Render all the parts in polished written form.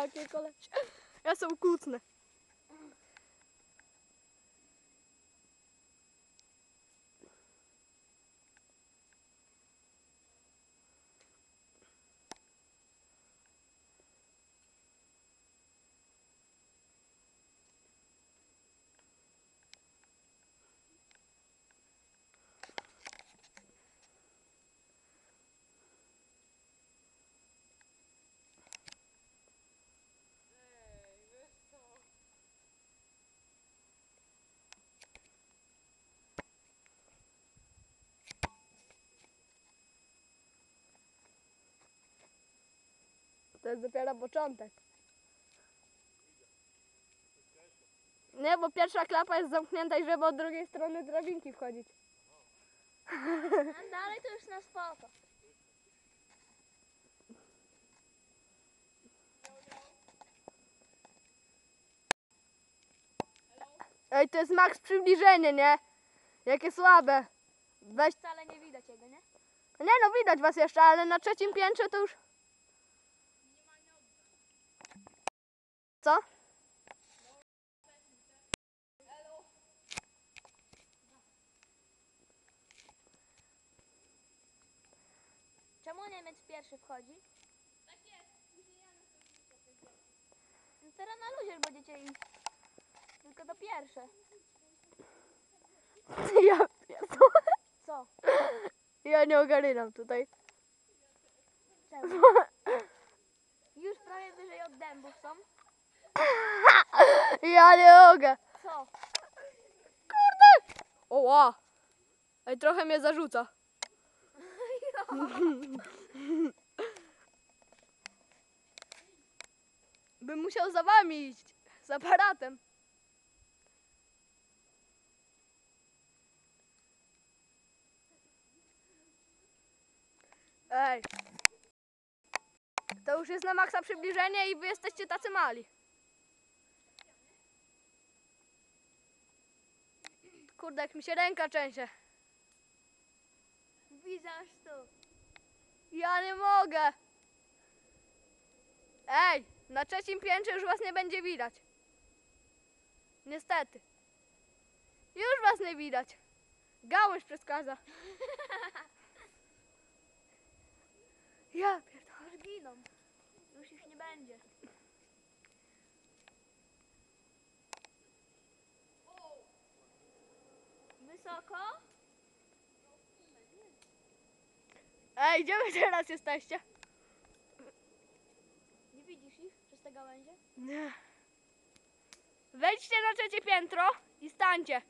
jakie koleś. Ja są kucnę. To jest dopiero początek. Nie, bo pierwsza klapa jest zamknięta i żeby od drugiej strony drabinki wchodzić. A dalej to już na spoko. Ej, to jest max przybliżenie, nie? Jakie słabe. Weź. Wcale nie widać jego, nie? Nie no, widać was jeszcze, ale na trzecim piętrze to już... Co? Czemu Niemiec pierwszy wchodzi? Tak jest, później ja na to. No teraz na luzie będziecie iść. Tylko to pierwsze. Ja Co? Ja nie ogarniam tutaj. Czemu? Już prawie wyżej od dębów są. Ja nie mogę. Co? Kurde! Oła! Ej, trochę mnie zarzuca. Bym musiał za wami iść. Z aparatem. Ej. To już jest na maksa przybliżenie i wy jesteście tacy mali. Kurde, jak mi się ręka trzęsie. Widzę aż tu. Ja nie mogę. Ej, na trzecim piętrze już was nie będzie widać. Niestety. Już was nie widać. Gałąź przeszkadza. Ja pierdolę. Już giną. Już ich nie będzie. Wysoko? Ej, gdzie wy teraz jesteście? Nie widzisz ich przez te gałęzie? Nie. Wejdźcie na trzecie piętro i stańcie.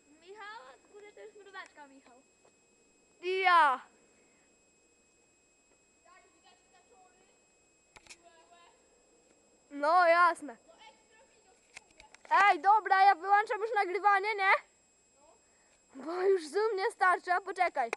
Michał? Kurde, to jest mróweczka, Michał. I ja. No jasne. Ej, dobra, ja wyłączam już nagrywanie, nie? Bo już zoom nie starczy, a poczekaj.